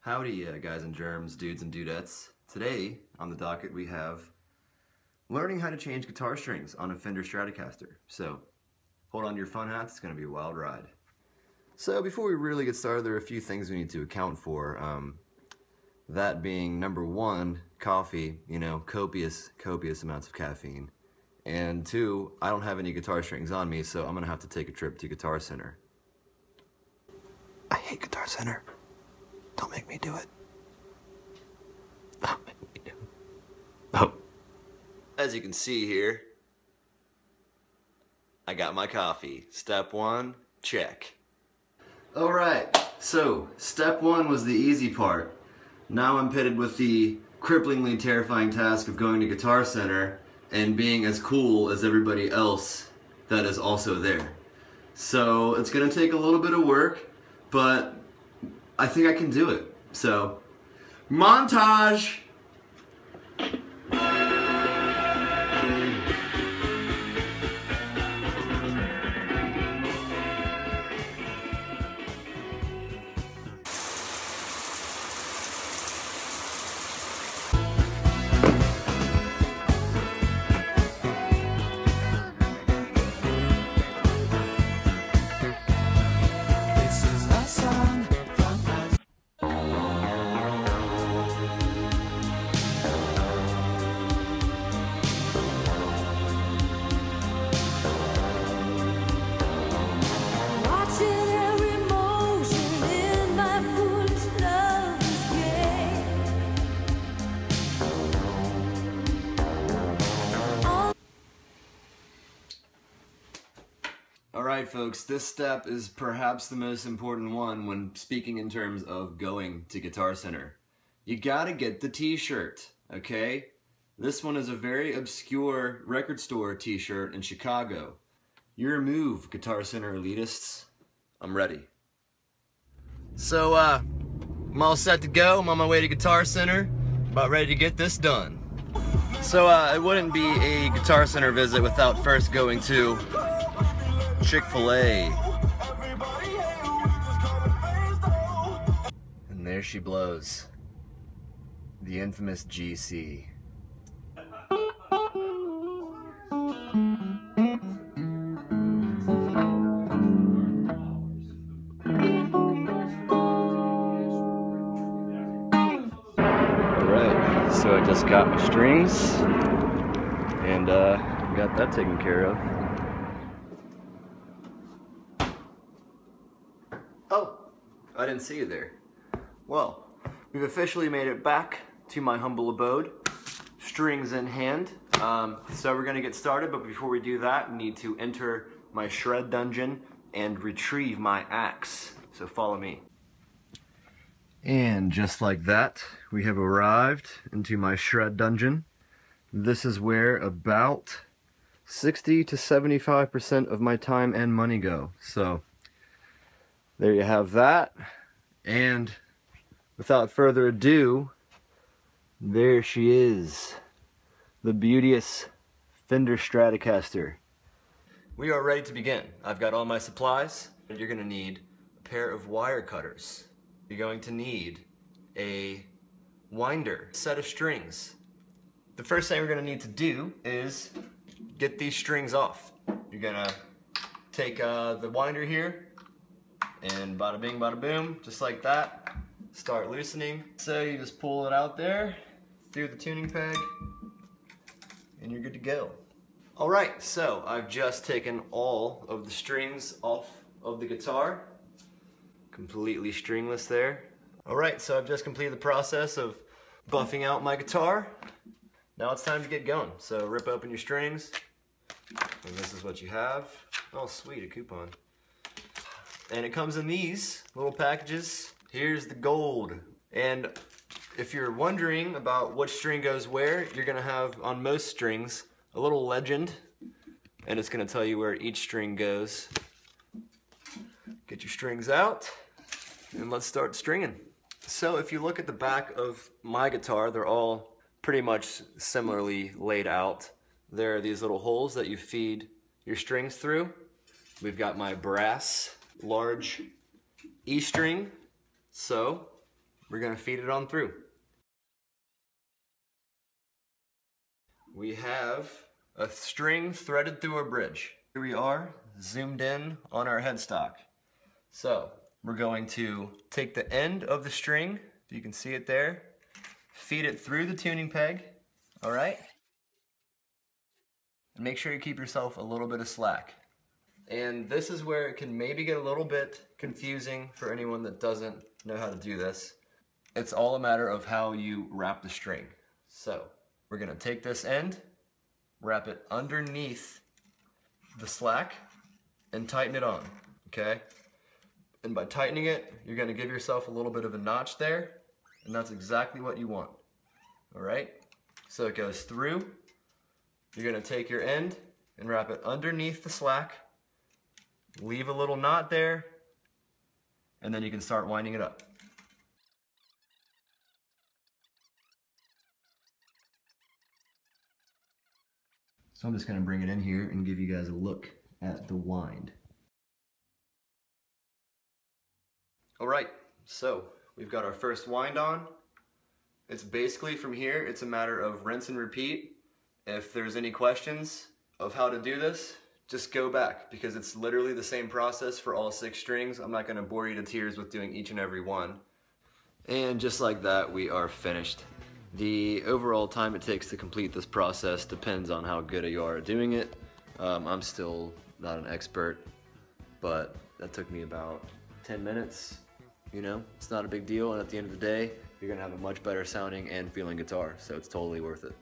Howdy, guys and germs, dudes and dudettes. Today, on the docket, we have learning how to change guitar strings on a Fender Stratocaster. So, hold on to your fun hats, it's going to be a wild ride. So, before we really get started, there are a few things we need to account for. That being, number one, coffee, copious amounts of caffeine. And two, I don't have any guitar strings on me, so I'm going to have to take a trip to Guitar Center. I hate Guitar Center. Don't make me do it. Don't make me do it. Oh. As you can see here, I got my coffee. Step one, check. Alright, so step one was the easy part. Now I'm pitted with the cripplingly terrifying task of going to Guitar Center and being as cool as everybody else that is also there. So it's gonna take a little bit of work, but I think I can do it. So, montage! Alright folks, this step is perhaps the most important one when speaking in terms of going to Guitar Center. You gotta get the t-shirt, okay? This one is a very obscure record store t-shirt in Chicago. Your move, Guitar Center elitists. I'm ready. So, I'm all set to go. I'm on my way to Guitar Center. About ready to get this done. So, it wouldn't be a Guitar Center visit without first going to Chick-fil-A. And there she blows. The infamous GC. Alright, so I just got my strings and got that taken care of. Oh, I didn't see you there. Well, we've officially made it back to my humble abode, strings in hand. So we're gonna get started, but before we do that, we need to enter my shred dungeon and retrieve my axe. So follow me. And just like that, we have arrived into my shred dungeon. This is where about 60 to 75% of my time and money go. So there you have that, and without further ado, there she is, the beauteous Fender Stratocaster. We are ready to begin. I've got all my supplies. You're going to need a pair of wire cutters. You're going to need a winder, a set of strings. The first thing we're going to need to do is get these strings off. You're going to take the winder here, and bada bing, bada boom, just like that. Start loosening. So you just pull it out there through the tuning peg, and you're good to go. Alright, so I've just taken all of the strings off of the guitar. Completely stringless there. Alright, so I've just completed the process of buffing out my guitar. Now it's time to get going. So rip open your strings, and this is what you have. Oh sweet, a coupon. And it comes in these little packages. Here's the gold. And if you're wondering about which string goes where, you're gonna have on most strings a little legend, and it's gonna tell you where each string goes. Get your strings out, and let's start stringing. So if you look at the back of my guitar, they're all pretty much similarly laid out. There are these little holes that you feed your strings through. We've got my brass large E string, so we're gonna feed it on through. We have a string threaded through a bridge. Here we are, zoomed in on our headstock. So we're going to take the end of the string, if you can see it there, feed it through the tuning peg, all right? And make sure you keep yourself a little bit of slack. And this is where it can maybe get a little bit confusing for anyone that doesn't know how to do this. It's all a matter of how you wrap the string. So we're gonna take this end, wrap it underneath the slack, and tighten it on, okay? And by tightening it, you're gonna give yourself a little bit of a notch there, and that's exactly what you want, all right? So it goes through, you're gonna take your end and wrap it underneath the slack, leave a little knot there, and then you can start winding it up. So I'm just gonna bring it in here and give you guys a look at the wind. All right, so we've got our first wind on. It's basically from here, it's a matter of rinse and repeat. If there's any questions of how to do this, just go back because it's literally the same process for all 6 strings. I'm not gonna bore you to tears with doing each and every one. And just like that, we are finished. The overall time it takes to complete this process depends on how good you are at doing it. I'm still not an expert, but that took me about 10 minutes. You know, it's not a big deal, and at the end of the day, you're gonna have a much better sounding and feeling guitar, so it's totally worth it.